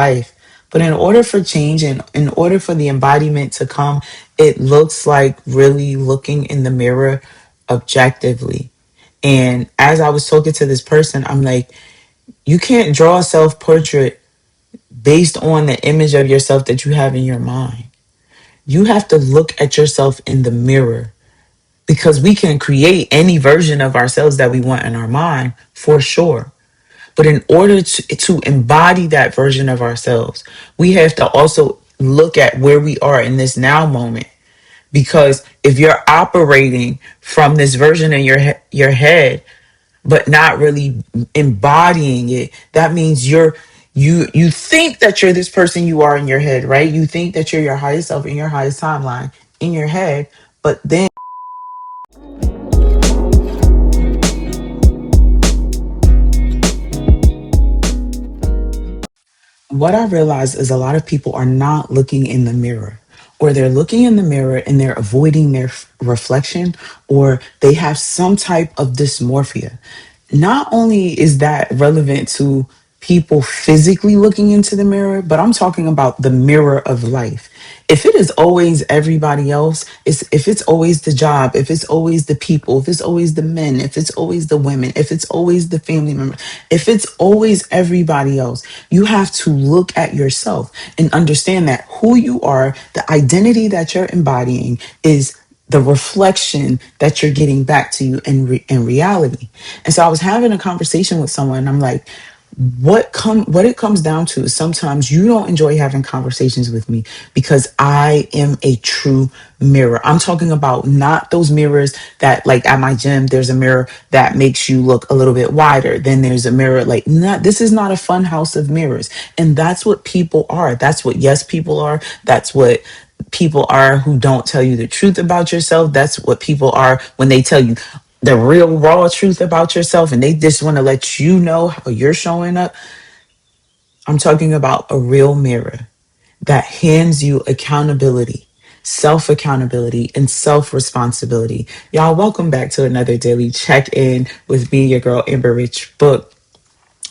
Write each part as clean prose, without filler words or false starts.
life. But in order for change and in order for the embodiment to come, it looks like really looking in the mirror objectively. And as I was talking to this person, I'm like, you can't draw a self portrait based on the image of yourself that you have in your mind. You have to look at yourself in the mirror because we can create any version of ourselves that we want in our mind for sure. But in order to embody that version of ourselves, we have to also look at where we are in this now moment. Because if you're operating from this version in your head, but not really embodying it, that means you think that you're this person you are in your head, right? You think that you're your highest self in your highest timeline in your head, but then what I realize is a lot of people are not looking in the mirror, or they're looking in the mirror and they're avoiding their reflection, or they have some type of dysmorphia. Not only is that relevant to people physically looking into the mirror, but I'm talking about the mirror of life. If it is always everybody else, if it's always the job, if it's always the people, if it's always the men, if it's always the women, if it's always the family member, if it's always everybody else, you have to look at yourself and understand that who you are, the identity that you're embodying is the reflection that you're getting back to you in reality. And so I was having a conversation with someone and I'm like, what it comes down to is sometimes you don't enjoy having conversations with me because I am a true mirror. I'm talking about not those mirrors that, like at my gym, there's a mirror that makes you look a little bit wider. Then there's a mirror like, not, this is not a fun house of mirrors. And that's what people are. That's what yes people are. That's what people are who don't tell you the truth about yourself. That's what people are when they tell you the real raw truth about yourself and they just want to let you know how you're showing up. I'm talking about a real mirror that hands you accountability, self accountability, and self responsibility. Y'all, welcome back to another daily check in with me, your girl, Amber Rich Book.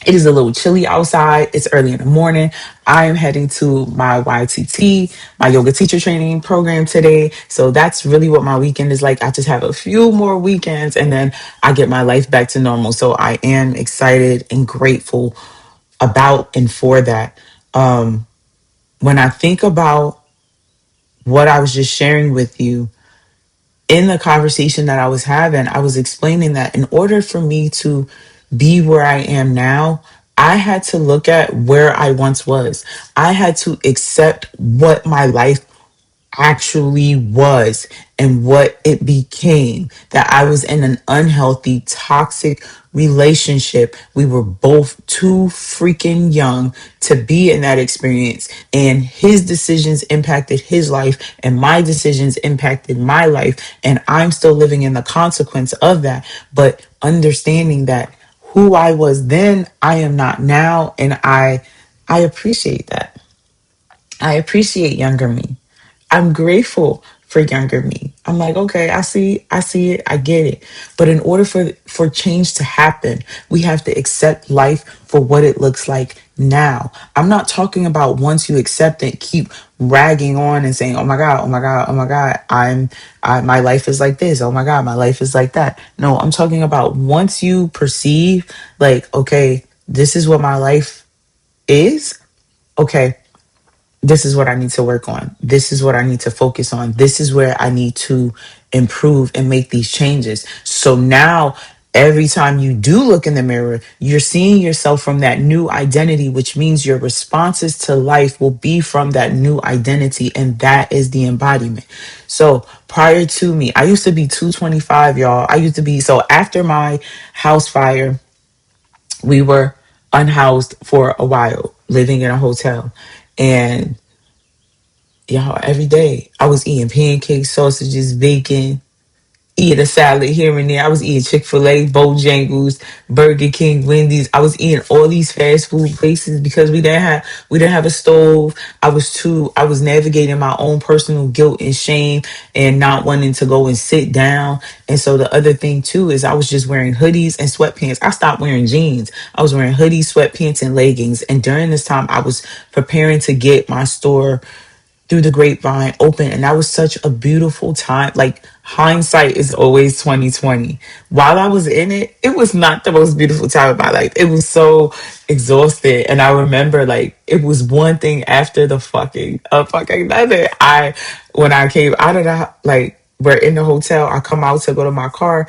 It is a little chilly outside. It's early in the morning. I am heading to my YTT, my yoga teacher training program today. So that's really what my weekend is like. I just have a few more weekends and then I get my life back to normal. So I am excited and grateful about and for that. When I think about what I was just sharing with you, in the conversation that I was having, I was explaining that in order for me to be where I am now, I had to look at where I once was. I had to accept what my life actually was and what it became, that I was in an unhealthy, toxic relationship. We were both too freaking young to be in that experience. And his decisions impacted his life, and my decisions impacted my life. And I'm still living in the consequence of that. But understanding that who I was then, I am not now. And I appreciate that. I appreciate younger me. I'm grateful for younger me. I'm like, okay, I see it, I get it. But in order for change to happen, we have to accept life for what it looks like now. I'm not talking about once you accept it, keep ragging on and saying, oh my God, oh my God, oh my God, my life is like this. Oh my God, my life is like that. No, I'm talking about once you perceive like, okay, this is what my life is. Okay, this is what I need to work on. This is what I need to focus on. This is where I need to improve and make these changes. So now, every time you do look in the mirror, you're seeing yourself from that new identity, which means your responses to life will be from that new identity. And that is the embodiment. So prior to me, I used to be 225, y'all. So after my house fire, we were unhoused for a while, living in a hotel. And y'all, every day I was eating pancakes, sausages, bacon, eating a salad here and there. I was eating Chick-fil-A, Bojangles, Burger King, Wendy's. I was eating all these fast food places because we didn't have a stove. I was navigating my own personal guilt and shame and not wanting to go and sit down. And so the other thing too is I was just wearing hoodies and sweatpants. I stopped wearing jeans. I was wearing hoodies, sweatpants, and leggings. And during this time I was preparing to get my store through the grapevine open, and that was such a beautiful time. Like, hindsight is always 2020. While I was in it, it was not the most beautiful time of my life. It was so exhausted, and I remember, like, it was one thing after the fucking another. I When I came out of the, like, we're in the hotel, I come out to go to my car,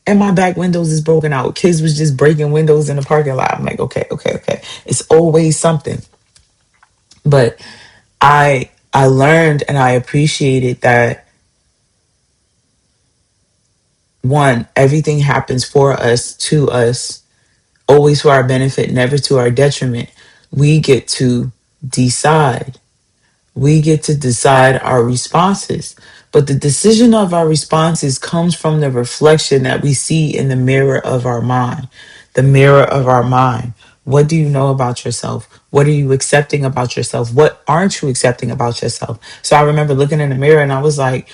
and my back windows is broken out. Kids was just breaking windows in the parking lot. I'm like, okay, okay, okay, it's always something. But I learned and I appreciated that, one, everything happens for us, to us, always for our benefit, never to our detriment. We get to decide. We get to decide our responses. But the decision of our responses comes from the reflection that we see in the mirror of our mind. The mirror of our mind. What do you know about yourself? What are you accepting about yourself? What aren't you accepting about yourself? So I remember looking in the mirror and I was like,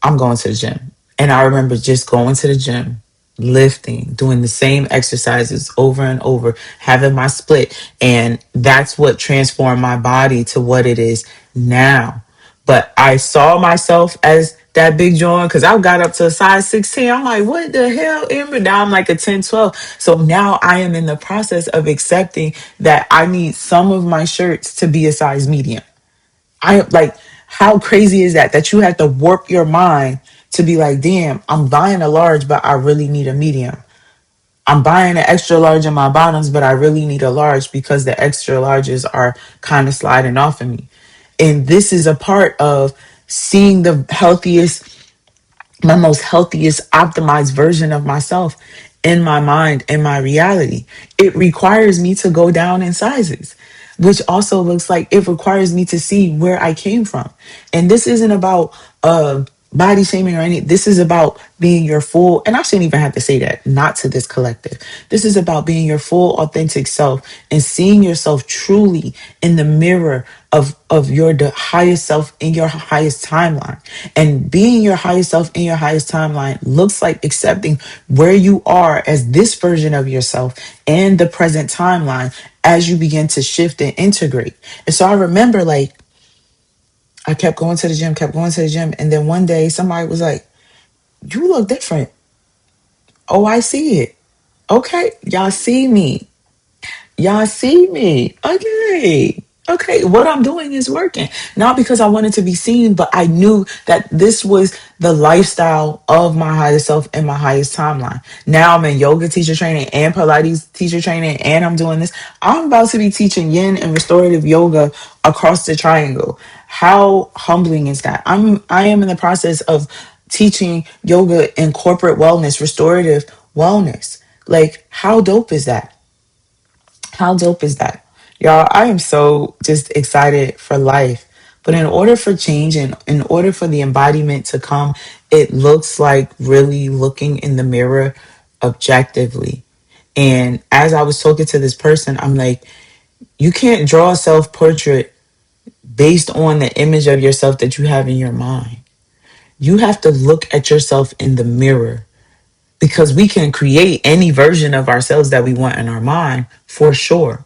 I'm going to the gym. And I remember just going to the gym, lifting, doing the same exercises over and over, having my split. And that's what transformed my body to what it is now. But I saw myself as that big joint because I got up to a size 16. I'm like, what the hell, Amber? Now I'm like a 10, 12. So now I am in the process of accepting that I need some of my shirts to be a size medium. I like, how crazy is that? That you have to warp your mind to be like, damn, I'm buying a large, but I really need a medium. I'm buying an extra large in my bottoms, but I really need a large because the extra larges are kind of sliding off of me. And this is a part of seeing the healthiest, my most healthiest, optimized version of myself in my mind, in my reality. It requires me to go down in sizes, which also looks like it requires me to see where I came from. And this isn't about body shaming or anything. This is about being your full, and I shouldn't even have to say that, not to this collective. This is about being your full authentic self and seeing yourself truly in the mirror of your highest self in your highest timeline. And being your highest self in your highest timeline looks like accepting where you are as this version of yourself and the present timeline as you begin to shift and integrate. And so I remember, like, I kept going to the gym, kept going to the gym. And then one day somebody was like, you look different. Oh, I see it. Okay. Y'all see me. Y'all see me. Okay. Okay. What I'm doing is working. Not because I wanted to be seen, but I knew that this was the lifestyle of my highest self and my highest timeline. Now I'm in yoga teacher training and Pilates teacher training, and I'm doing this. I'm about to be teaching yin and restorative yoga across the triangle. How humbling is that? I am in the process of teaching yoga and corporate wellness, restorative wellness. Like, how dope is that? How dope is that? Y'all, I am so just excited for life. But in order for change and in order for the embodiment to come, it looks like really looking in the mirror objectively. And as I was talking to this person, I'm like, you can't draw a self portrait based on the image of yourself that you have in your mind. You have to look at yourself in the mirror because we can create any version of ourselves that we want in our mind for sure.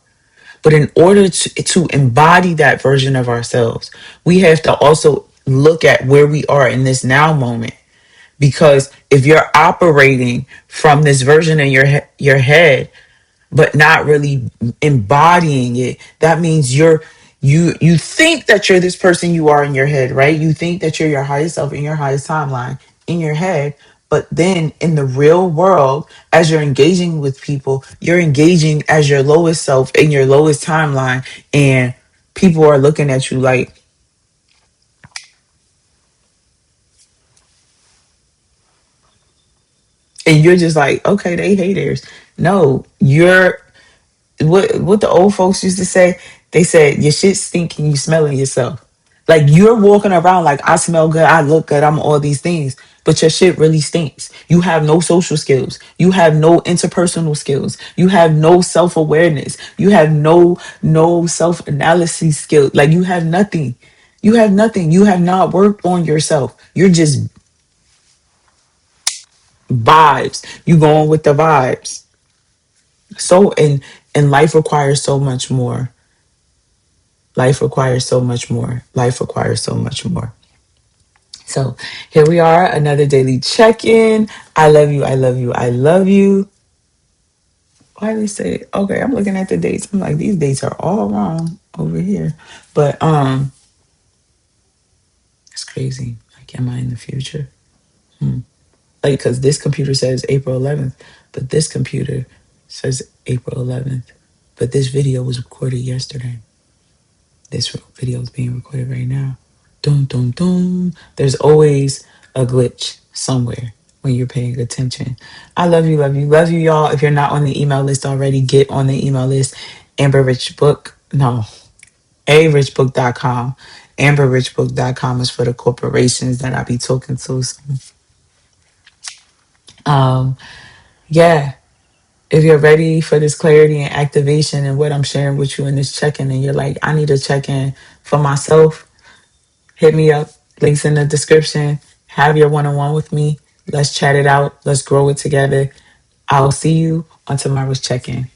But in order to embody that version of ourselves, we have to also look at where we are in this now moment. Because if you're operating from this version in your head, but not really embodying it, that means you think that you're this person you are in your head, right? You think that you're your highest self in your highest timeline in your head, but then in the real world, as you're engaging with people, you're engaging as your lowest self in your lowest timeline, and people are looking at you like, and you're just like, okay, they haters. No, you're what the old folks used to say. They said your shit stink and you smelling yourself. Like, you're walking around like, I smell good, I look good, I'm all these things. but your shit really stinks. You have no social skills. You have no interpersonal skills. You have no self-awareness. You have no self-analysis skills. Like you have nothing. You have nothing. You have not worked on yourself. You're just vibes. You going with the vibes. So and life requires so much more. Life requires so much more. Life requires so much more. So here we are, another daily check-in. I love you. I love you. I love you. Why do they say? Okay, I'm looking at the dates. I'm like, these dates are all wrong over here. But it's crazy. Like, am I in the future? Like, because this computer says April 11th, but this computer says April 11th. But this video was recorded yesterday. This video is being recorded right now. Dum, dum, dum. There's always a glitch somewhere when you're paying attention. I love you, love you, love you, y'all. If you're not on the email list already, get on the email list. Amber Rich Book, no, arichbook.com. Amberrichbook.com is for the corporations that I be talking to. So, um, yeah, if you're ready for this clarity and activation and what I'm sharing with you in this check-in, and you're like, I need a check-in for myself, hit me up. Links in the description. Have your one-on-one with me. Let's chat it out. Let's grow it together. I'll see you on tomorrow's check-in.